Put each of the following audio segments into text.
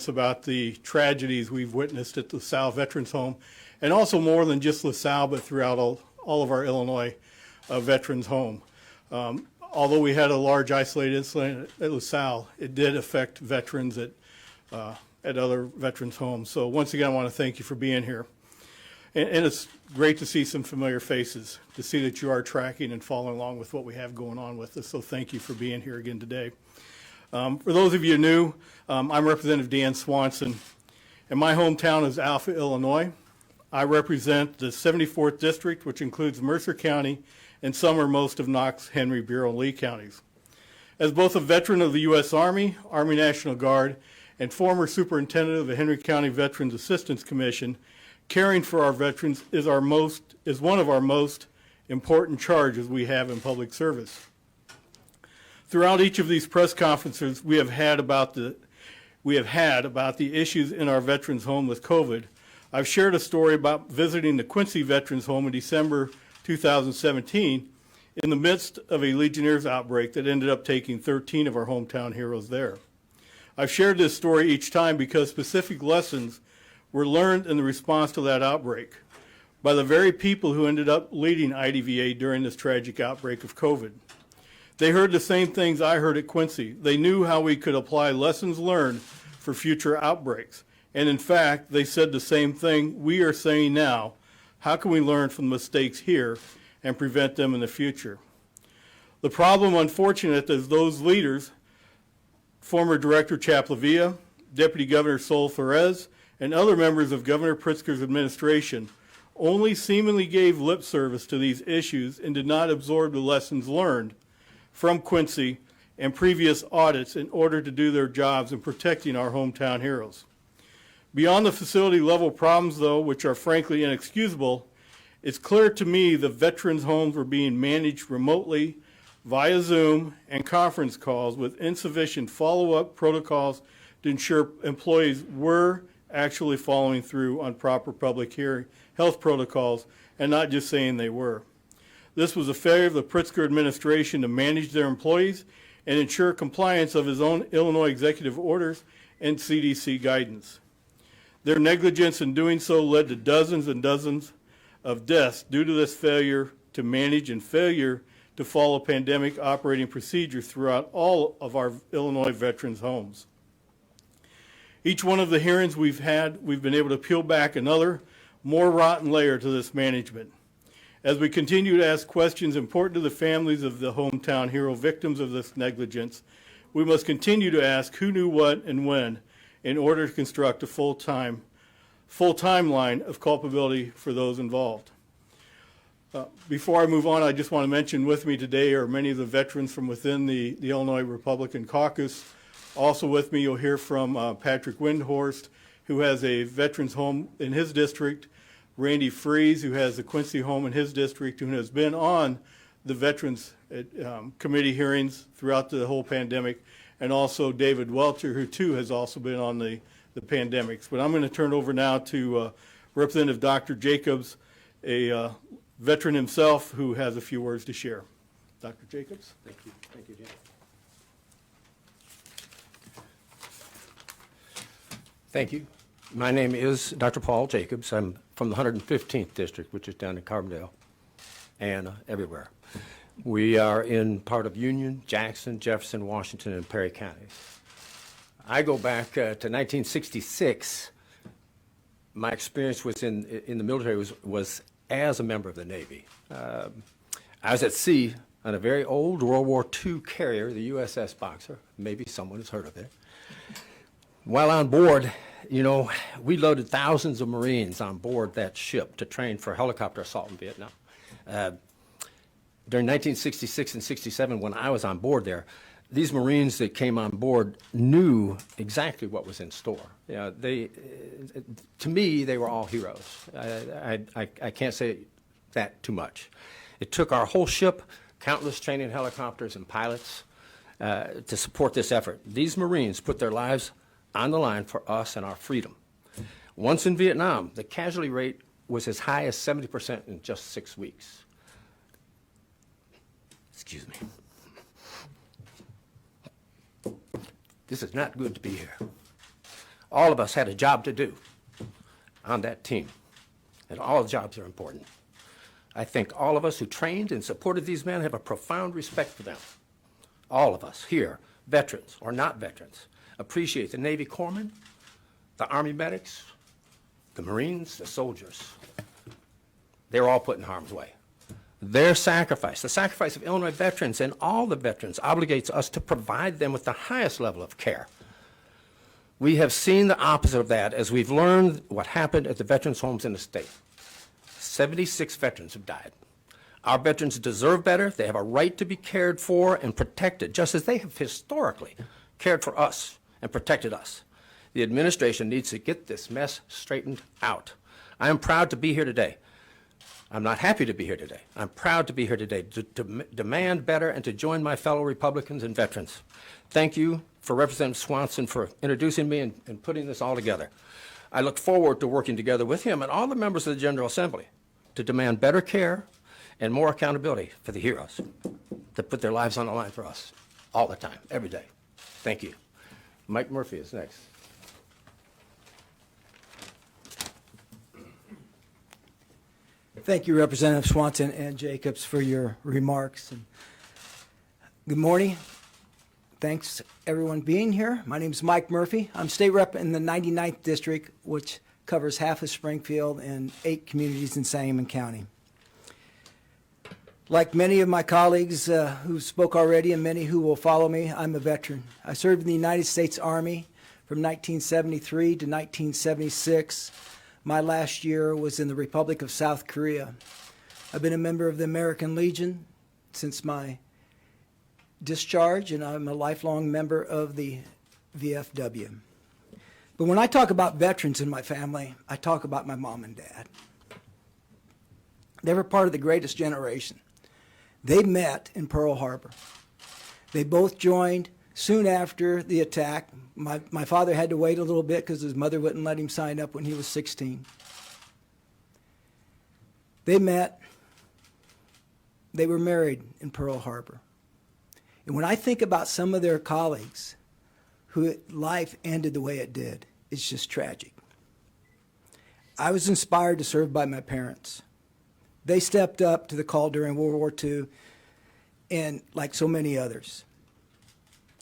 about the tragedies we've witnessed at LaSalle Veterans Home, and also more than just LaSalle, but throughout all of our Illinois Veterans Home. Although we had a large isolated incident at LaSalle, it did affect veterans at other veterans homes. So once again, I want to thank you for being here. And it's great to see some familiar faces, to see that you are tracking and following along with what we have going on with us. So thank you for being here again today. For those of you new, I'm Representative Dan Swanson, and my hometown is Alpha, Illinois. I represent the 74th District, which includes Mercer County and some or most of Knox, Henry, Bureau, and Lee counties. As both a veteran of the U.S. Army, Army National Guard, and former superintendent of the Henry County Veterans Assistance Commission, caring for our veterans is one of our most important charges we have in public service. Throughout each of these press conferences we have had about the issues in our veterans home with COVID, I've shared a story about visiting the Quincy Veterans Home in December 2017 in the midst of a Legionnaires outbreak that ended up taking 13 of our hometown heroes there. I've shared this story each time because specific lessons were learned in the response to that outbreak by the very people who ended up leading IDVA during this tragic outbreak of COVID. They heard the same things I heard at Quincy. They knew how we could apply lessons learned for future outbreaks. And in fact, they said the same thing we are saying now. How can we learn from the mistakes here and prevent them in the future? The problem, unfortunately, is those leaders, former Director Chaplavia, Deputy Governor Sol Flores, and other members of Governor Pritzker's administration only seemingly gave lip service to these issues and did not absorb the lessons learned from Quincy and previous audits in order to do their jobs in protecting our hometown heroes. Beyond the facility level problems, though, which are frankly inexcusable, it's clear to me the veterans' homes were being managed remotely via Zoom and conference calls with insufficient follow-up protocols to ensure employees were actually following through on proper public health protocols and not just saying they were. This was a failure of the Pritzker administration to manage their employees and ensure compliance of his own Illinois executive orders and CDC guidance. Their negligence in doing so led to dozens and dozens of deaths due to this failure to manage and failure to follow pandemic operating procedures throughout all of our Illinois veterans' homes. Each one of the hearings we've had, we've been able to peel back another, more rotten layer to this management. As we continue to ask questions important to the families of the hometown hero victims of this negligence, we must continue to ask who knew what and when in order to construct a full timeline of culpability for those involved. Before I move on, I just want to mention with me today are many of the veterans from within the Illinois Republican Caucus. Also with me, you'll hear from Patrick Windhorst, who has a veterans home in his district, Randy Freeze, who has a Quincy home in his district, and has been on the Veterans Committee hearings throughout the whole pandemic, and also David Welter, who too has also been on the pandemics. But I'm going to turn over now to Representative Dr. Jacobs, a veteran himself, who has a few words to share. Dr. Jacobs. Thank you. Thank you, Jim. Thank you. My name is Dr. Paul Jacobs. I'm from the 115th District, which is down in Carbondale and everywhere. We are in part of Union, Jackson, Jefferson, Washington, and Perry counties. I go back to 1966. My experience was in the military was as a member of the Navy. I was at sea on a very old World War II carrier, the USS Boxer. Maybe someone has heard of it. While on board, you know, we loaded thousands of Marines on board that ship to train for helicopter assault in Vietnam. During 1966 and 67, when I was on board there, these Marines that came on board knew exactly what was in store. You know, to me, they were all heroes. I can't say that too much. It took our whole ship, countless training helicopters and pilots to support this effort. These Marines put their lives on the line for us and our freedom. Once in Vietnam, the casualty rate was as high as 70% in just 6 weeks. Excuse me. This is not good to be here. All of us had a job to do on that team, and all jobs are important. I think all of us who trained and supported these men have a profound respect for them. All of us here, veterans or not veterans, appreciate the Navy corpsmen, the Army medics, the Marines, the soldiers. They're all put in harm's way. Their sacrifice, the sacrifice of Illinois veterans and all the veterans, obligates us to provide them with the highest level of care. We have seen the opposite of that as we've learned what happened at the veterans' homes in the state. 76 veterans have died. Our veterans deserve better. They have a right to be cared for and protected, just as they have historically cared for us and protected us. The administration needs to get this mess straightened out. I am proud to be here today. I'm not happy to be here today. I'm proud to be here today to demand better and to join my fellow Republicans and veterans. Thank you for Representative Swanson for introducing me and putting this all together. I look forward to working together with him and all the members of the General Assembly to demand better care and more accountability for the heroes that put their lives on the line for us all the time, every day. Thank you. Mike Murphy is next. Thank you, Representative Swanson and Jacobs, for your remarks. And good morning. Thanks, everyone, being here. My name is Mike Murphy. I'm state rep in the 99th District, which covers half of Springfield and 8 communities in Sangamon County. Like many of my colleagues who spoke already and many who will follow me, I'm a veteran. I served in the United States Army from 1973 to 1976. My last year was in the Republic of South Korea. I've been a member of the American Legion since my discharge, and I'm a lifelong member of the VFW. But when I talk about veterans in my family, I talk about my mom and dad. They were part of the greatest generation. They met in Pearl Harbor. They both joined soon after the attack. My father had to wait a little bit because his mother wouldn't let him sign up when he was 16. They met. They were married in Pearl Harbor. And when I think about some of their colleagues whose life ended the way it did, it's just tragic. I was inspired to serve by my parents. They stepped up to the call during World War II, and like so many others.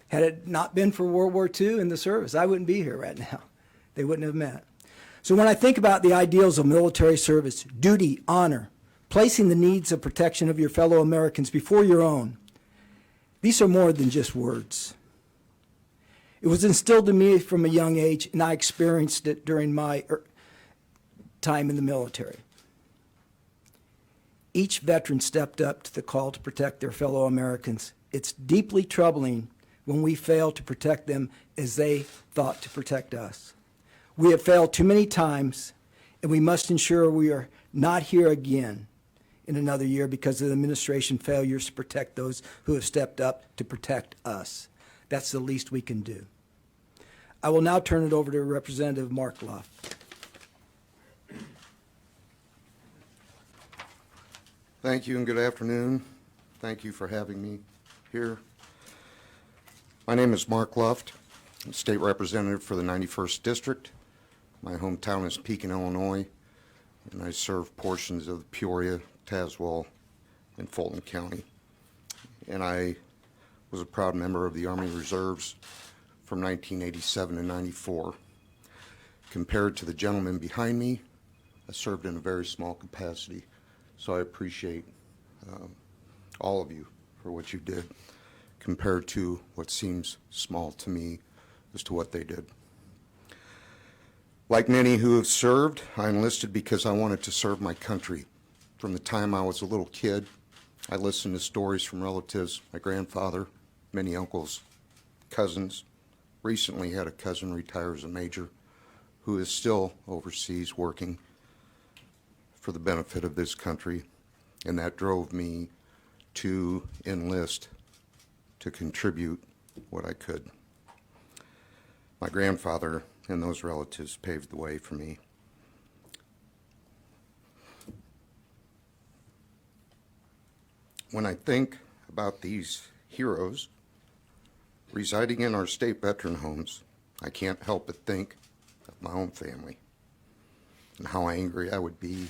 Had it not been for World War II in the service, I wouldn't be here right now. They wouldn't have met. So when I think about the ideals of military service, duty, honor, placing the needs of protection of your fellow Americans before your own, these are more than just words. It was instilled in me from a young age, and I experienced it during my time in the military. Each veteran stepped up to the call to protect their fellow Americans. It's deeply troubling when we fail to protect them as they thought to protect us. We have failed too many times, and we must ensure we are not here again in another year because of the administration failures to protect those who have stepped up to protect us. That's the least we can do. I will now turn it over to Representative Mark Lutt. Thank you and good afternoon. Thank you for having me here. My name is Mark Lutt. I'm State Representative for the 91st District. My hometown is Pekin, Illinois, and I serve portions of Peoria, Tazewell, and Fulton County. And I was a proud member of the Army Reserves from 1987 to 94. Compared to the gentleman behind me, I served in a very small capacity. So I appreciate all of you for what you did compared to what seems small to me as to what they did. Like many who have served, I enlisted because I wanted to serve my country. From the time I was a little kid, I listened to stories from relatives, my grandfather, many uncles, cousins. Recently had a cousin retire as a major who is still overseas working for the benefit of this country, and that drove me to enlist to contribute what I could. My grandfather and those relatives paved the way for me. When I think about these heroes residing in our state veteran homes, I can't help but think my own family and how angry I would be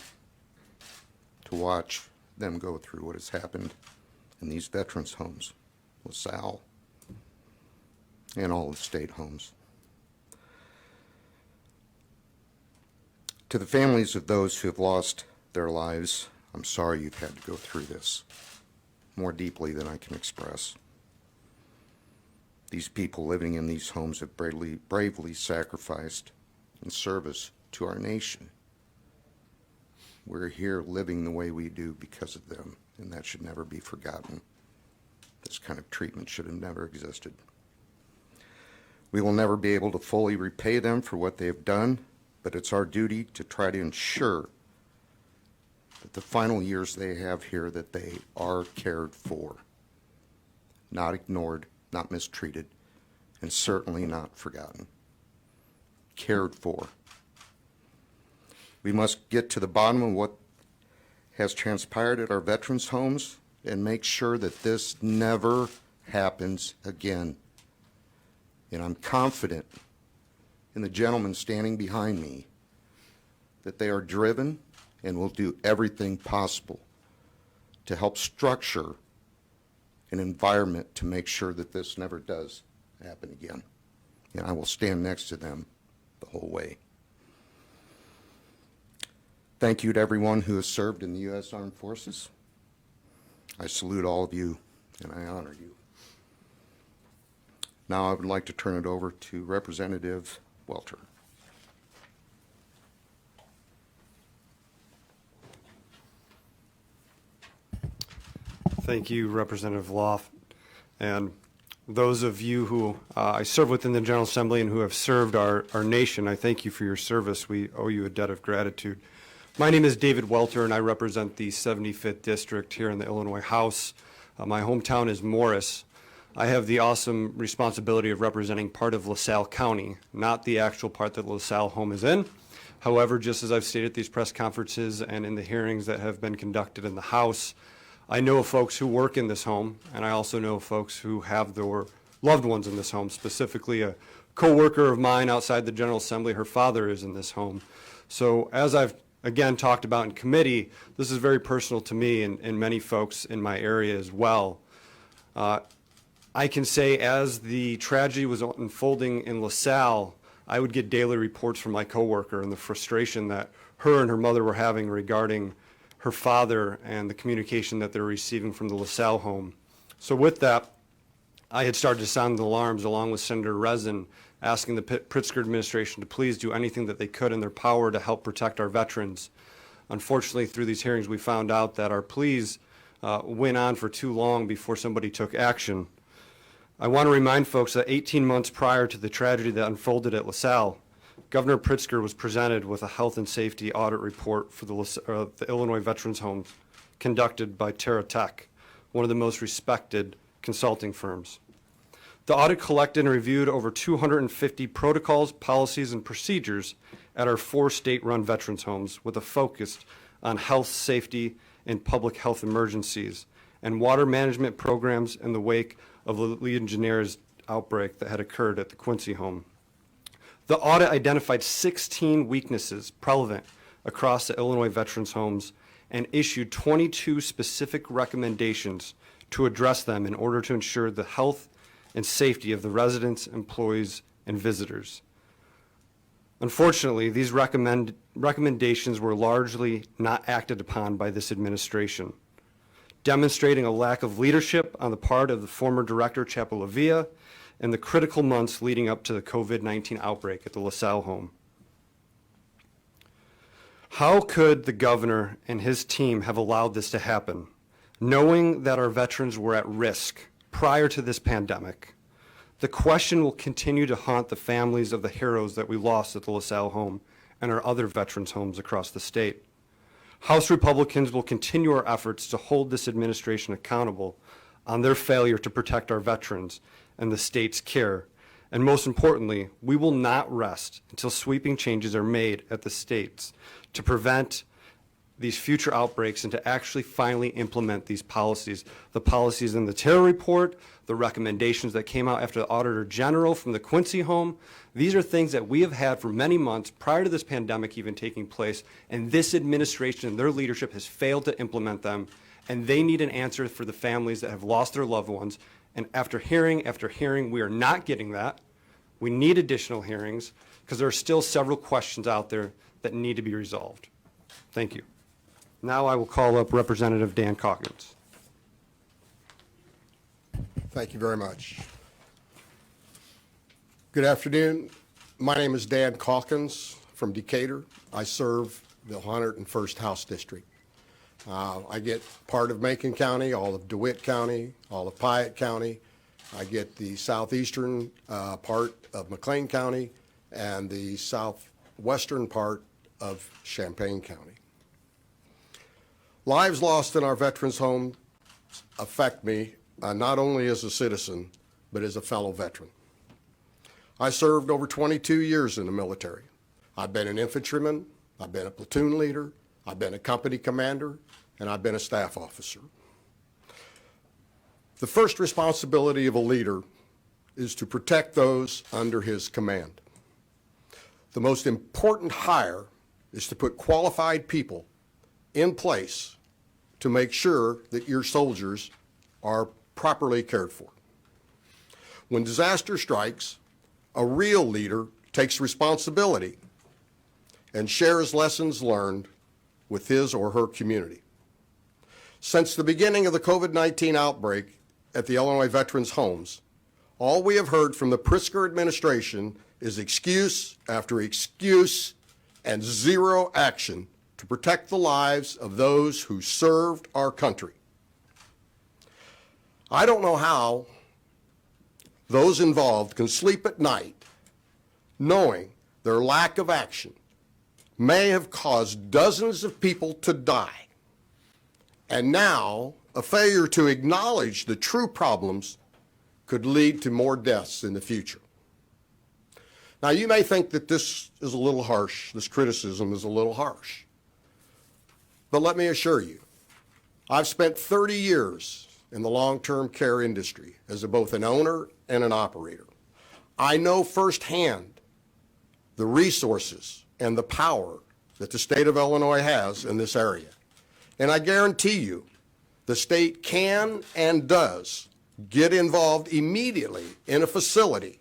to watch them go through what has happened in these veterans' homes, LaSalle, and all the state homes. To the families of those who have lost their lives, I'm sorry you've had to go through this more deeply than I can express. These people living in these homes have bravely sacrificed in service to our nation. We're here living the way we do because of them, and that should never be forgotten. This kind of treatment should have never existed. We will never be able to fully repay them for what they have done, but it's our duty to try to ensure that the final years they have here, that they are cared for, not ignored, not mistreated, and certainly not forgotten. Cared for. We must get to the bottom of what has transpired at our veterans' homes and make sure that this never happens again. And I'm confident in the gentleman standing behind me that they are driven and will do everything possible to help structure an environment to make sure that this never does happen again. And I will stand next to them the whole way. Thank you to everyone who has served in the U.S. Armed Forces. I salute all of you and I honor you. Now I would like to turn it over to Representative Welter. Thank you, Representative Loft. And those of you who I serve within the General Assembly and who have served our nation, I thank you for your service. We owe you a debt of gratitude. My name is David Welter, and I represent the 75th District here in the Illinois House. My hometown is Morris. I have the awesome responsibility of representing part of LaSalle County, not the actual part that LaSalle Home is in. However, just as I've stated at these press conferences and in the hearings that have been conducted in the House, I know of folks who work in this home, and I also know of folks who have their loved ones in this home, specifically a co-worker of mine outside the General Assembly. Her father is in this home. So as I've again talked about in committee, this is very personal to me and many folks in my area as well. I can say as the tragedy was unfolding in LaSalle, I would get daily reports from my coworker and the frustration that her and her mother were having regarding her father and the communication that they're receiving from the LaSalle home. So with that, I had started to sound the alarms along with Senator Resin, asking the Pritzker administration to please do anything that they could in their power to help protect our veterans. Unfortunately, through these hearings, we found out that our pleas went on for too long before somebody took action. I want to remind folks that 18 months prior to the tragedy that unfolded at LaSalle, Governor Pritzker was presented with a health and safety audit report for the Illinois Veterans Home conducted by Terra Tech, one of the most respected consulting firms. The audit collected and reviewed over 250 protocols, policies, and procedures at our 4 state-run veterans homes with a focus on health, safety, and public health emergencies, and water management programs in the wake of the Legionnaires outbreak that had occurred at the Quincy home. The audit identified 16 weaknesses prevalent across the Illinois veterans homes and issued 22 specific recommendations to address them in order to ensure the health and safety of the residents, employees, and visitors. Unfortunately, these recommendations were largely not acted upon by this administration, demonstrating a lack of leadership on the part of the former director, Chapelavia, in the critical months leading up to the COVID-19 outbreak at the LaSalle home. How could the governor and his team have allowed this to happen, knowing that our veterans were at risk prior to this pandemic? The question will continue to haunt the families of the heroes that we lost at the LaSalle home and our other veterans homes across the state. House Republicans will continue our efforts to hold this administration accountable on their failure to protect our veterans and the state's care. And most importantly, we will not rest until sweeping changes are made at the states to prevent these future outbreaks and to actually finally implement these policies. The policies in the terror report, the recommendations that came out after the Auditor General from the Quincy home. These are things that we have had for many months prior to this pandemic even taking place, and this administration and their leadership has failed to implement them, and they need an answer for the families that have lost their loved ones. And after hearing, we are not getting that. We need additional hearings because there are still several questions out there that need to be resolved. Thank you. Now I will call up Representative Dan Calkins. Thank you very much. Good afternoon. My name is Dan Calkins from Decatur. I serve the 101st House District. I get part of Macon County, all of DeWitt County, all of Piatt County. I get the southeastern part of McLean County and the southwestern part of Champaign County. Lives lost in our veterans' home affect me not only as a citizen, but as a fellow veteran. I served over 22 years in the military. I've been an infantryman, I've been a platoon leader, I've been a company commander, and I've been a staff officer. The first responsibility of a leader is to protect those under his command. The most important hire is to put qualified people in place to make sure that your soldiers are properly cared for. When disaster strikes, a real leader takes responsibility and shares lessons learned with his or her community. Since the beginning of the COVID-19 outbreak at the Illinois Veterans Homes, all we have heard from the Pritzker administration is excuse after excuse and zero action to protect the lives of those who served our country. I don't know how those involved can sleep at night knowing their lack of action may have caused dozens of people to die, and now a failure to acknowledge the true problems could lead to more deaths in the future. Now, you may think that this is a little harsh, this criticism is a little harsh, but let me assure you, I've spent 30 years in the long-term care industry as both an owner and an operator. I know firsthand the resources and the power that the state of Illinois has in this area. And I guarantee you, the state can and does get involved immediately in a facility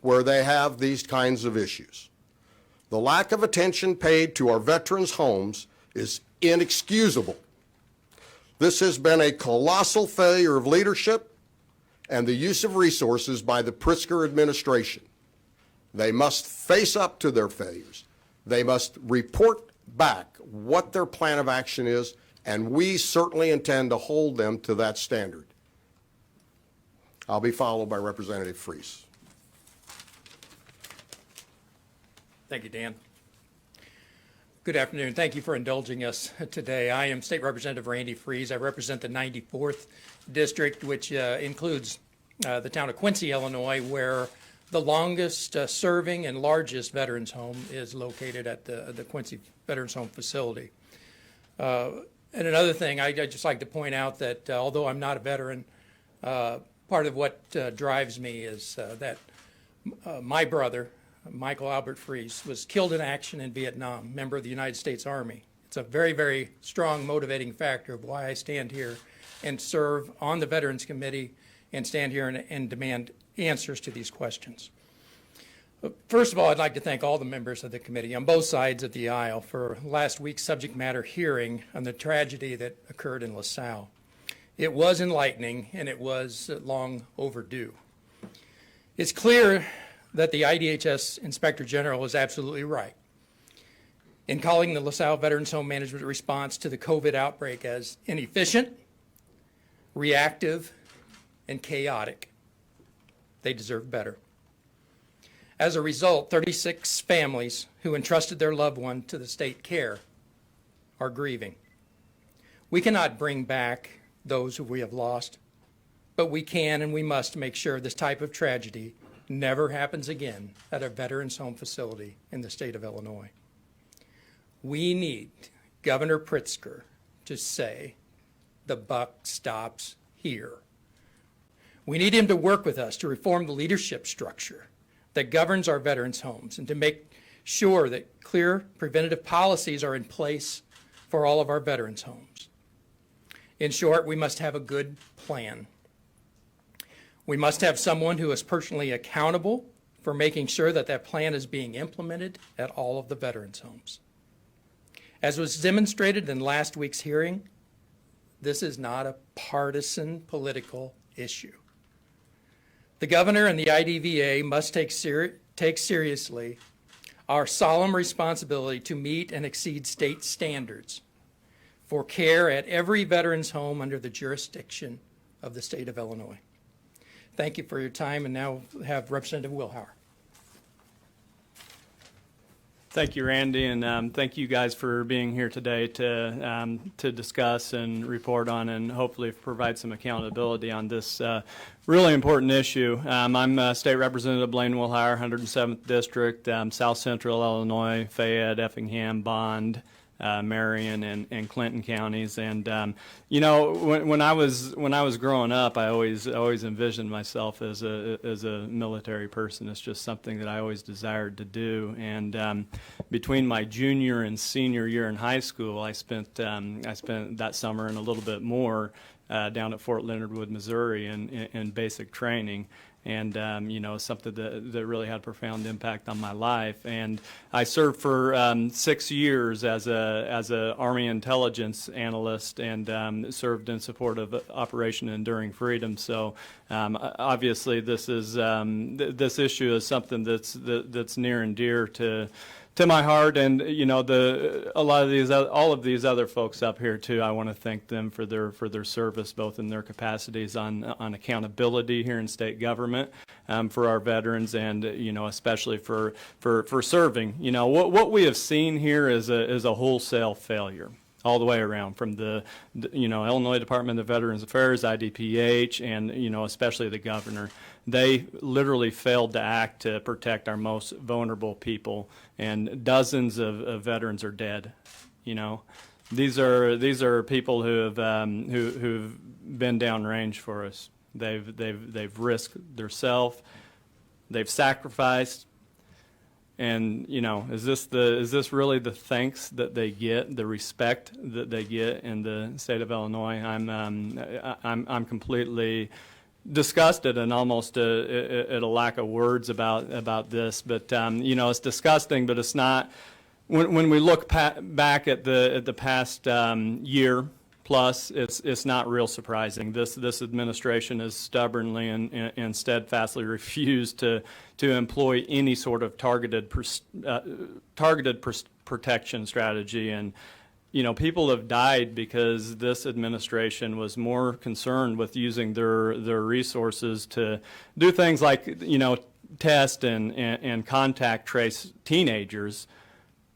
where they have these kinds of issues. The lack of attention paid to our veterans' homes is inexcusable. This has been a colossal failure of leadership and the use of resources by the Pritzker administration. They must face up to their failures. They must report back what their plan of action is, and we certainly intend to hold them to that standard. I'll be followed by Representative Freese. Thank you, Dan. Good afternoon. Thank you for indulging us today. I am State Representative Randy Freese. I represent the 94th District, which includes the town of Quincy, Illinois, where the longest serving and largest veterans home is located at the Quincy Veterans Home facility. And another thing, I'd just like to point out that although I'm not a veteran, part of what drives me is that my brother, Michael Albert Freese, was killed in action in Vietnam, member of the United States Army. It's a very, very strong motivating factor of why I stand here and serve on the Veterans Committee and stand here and demand answers to these questions. First of all, I'd like to thank all the members of the committee on both sides of the aisle for last week's subject matter hearing on the tragedy that occurred in LaSalle. It was enlightening and it was long overdue. It's clear that the IDHS Inspector General is absolutely right in calling the LaSalle Veterans Home management response to the COVID outbreak as inefficient, reactive, and chaotic. They deserve better. As a result, 36 families who entrusted their loved one to the state care are grieving. We cannot bring back those who we have lost, but we can and we must make sure this type of tragedy never happens again at a veterans home facility in the state of Illinois. We need Governor Pritzker to say the buck stops here. We need him to work with us to reform the leadership structure that governs our veterans' homes and to make sure that clear preventative policies are in place for all of our veterans' homes. In short, we must have a good plan. We must have someone who is personally accountable for making sure that that plan is being implemented at all of the veterans' homes. As was demonstrated in last week's hearing, this is not a partisan political issue. The governor and the IDVA must take seriously our solemn responsibility to meet and exceed state standards for care at every veterans home under the jurisdiction of the state of Illinois. Thank you for your time, and now we'll have Representative Wilhauer. Thank you, Randy, and thank you guys for being here today to discuss and report on and hopefully provide some accountability on this really important issue. I'm State Representative Blaine Wilhauer, 107th District, South Central Illinois, Fayette, Effingham, Bond, Marion, and Clinton counties. And you know, when I was growing up, I always envisioned myself as a military person. It's just something that I always desired to do. And between my junior and senior year in high school, I spent that summer and a little bit more down at Fort Leonard Wood, Missouri, in basic training. And you know, something that really had a profound impact on my life. And I served for 6 years as a Army intelligence analyst, and served in support of Operation Enduring Freedom. So obviously, this this issue is something that's near and dear to my heart. And you know, all of these other folks up here too, I want to thank them for their service, both in their capacities on accountability here in state government for our veterans, and you know, especially for serving. You know, what we have seen here is a wholesale failure all the way around, from the you know, Illinois Department of Veterans Affairs, IDPH, and you know, especially the governor. They literally failed to act to protect our most vulnerable people, and dozens of veterans are dead. You know, these are people who have who've been downrange for us. They've risked their self, they've sacrificed. And you know, is this really the thanks that they get, the respect that they get in the state of Illinois? I'm completely disgusted and almost at a lack of words about this. But you know, it's disgusting, but it's not. When we look back at the past year plus, it's not real surprising. This administration has stubbornly and steadfastly refused to employ any sort of targeted protection strategy. And you know, people have died because this administration was more concerned with using their resources to do things like, you know, test and contact trace teenagers,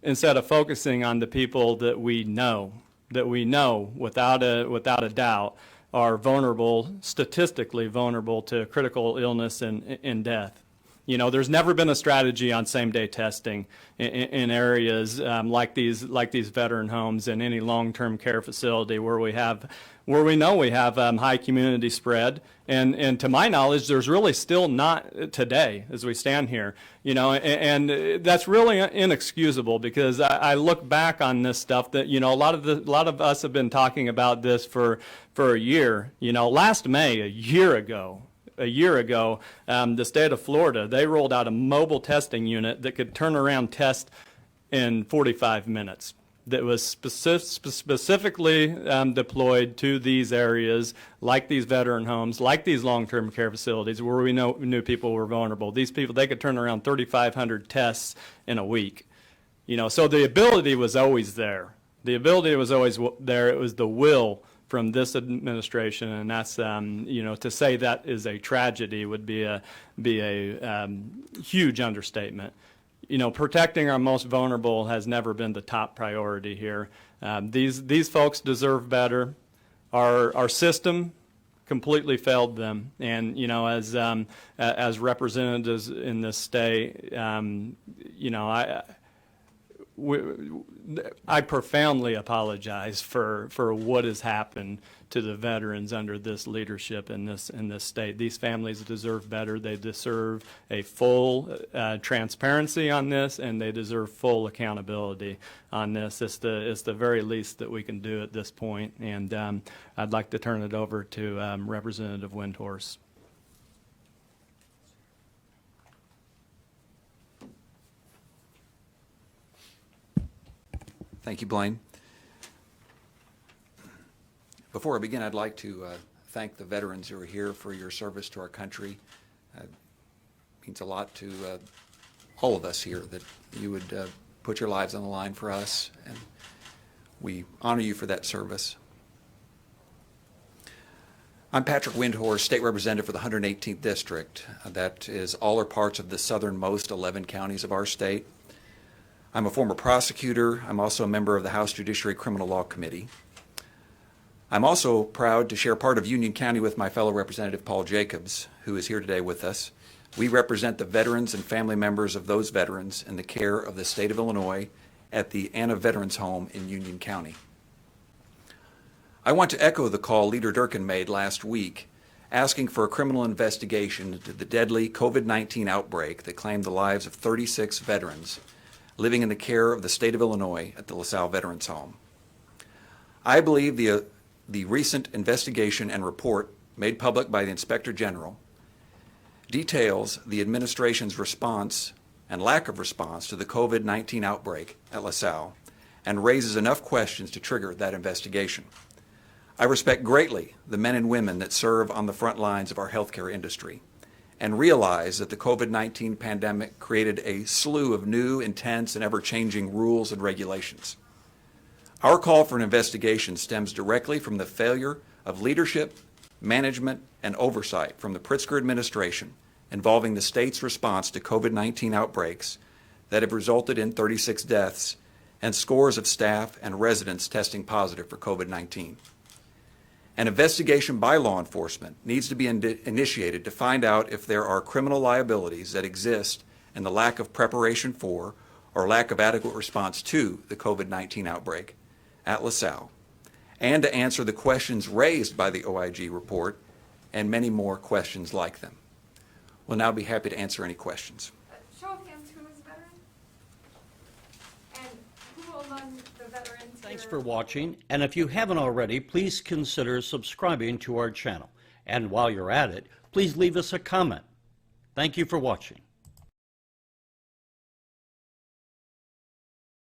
instead of focusing on the people that we know without a doubt are vulnerable, statistically vulnerable to critical illness and death. You know, there's never been a strategy on same-day testing in areas like these veteran homes and any long-term care facility where we know we have high community spread. And to my knowledge, there's really still not today as we stand here. You know, and that's really inexcusable, because I look back on this stuff that, you know, a lot of us have been talking about this for a year. You know, last May, a year ago, the state of Florida, they rolled out a mobile testing unit that could turn around test in 45 minutes. That was specifically deployed to these areas, like these veteran homes, like these long-term care facilities, where we knew people were vulnerable. These people, they could turn around 3,500 tests in a week. You know, so the ability was always there. The ability was always there. It was the will from this administration, and that's you know, to say that is a tragedy would be a huge understatement. You know, protecting our most vulnerable has never been the top priority here. These folks deserve better. Our system completely failed them, and you know, as representatives in this state, you know, I profoundly apologize for what has happened to the veterans under this leadership in this state. These families deserve better. They deserve a full transparency on this, and they deserve full accountability on this. It's the very least that we can do at this point. And I'd like to turn it over to Representative Windhorst. Thank you, Blaine. Before I begin, I'd like to thank the veterans who are here for your service to our country. It means a lot to all of us here that you would put your lives on the line for us, and we honor you for that service. I'm Patrick Windhorst, State Representative for the 118th District. That is all or parts of the southernmost 11 counties of our state. I'm a former prosecutor. I'm also a member of the House Judiciary Criminal Law Committee. I'm also proud to share part of Union County with my fellow Representative Paul Jacobs, who is here today with us. We represent the veterans and family members of those veterans in the care of the state of Illinois at the Anna Veterans Home in Union County. I want to echo the call Leader Durkin made last week, asking for a criminal investigation into the deadly COVID-19 outbreak that claimed the lives of 36 veterans living in the care of the state of Illinois at the LaSalle Veterans Home. I believe the recent investigation and report made public by the Inspector General details the administration's response and lack of response to the COVID-19 outbreak at LaSalle and raises enough questions to trigger that investigation. I respect greatly the men and women that serve on the front lines of our healthcare industry and realize that the COVID-19 pandemic created a slew of new, intense, and ever-changing rules and regulations. Our call for an investigation stems directly from the failure of leadership, management, and oversight from the Pritzker administration involving the state's response to COVID-19 outbreaks that have resulted in 36 deaths and scores of staff and residents testing positive for COVID-19. An investigation by law enforcement needs to be initiated to find out if there are criminal liabilities that exist in the lack of preparation for or lack of adequate response to the COVID-19 outbreak at LaSalle, and to answer the questions raised by the OIG report and many more questions like them. We'll now be happy to answer any questions. Show of hands, who is a veteran? And who among the veterans? Thanks for watching, and if you haven't already, please consider subscribing to our channel. And while you're at it, please leave us a comment. Thank you for watching.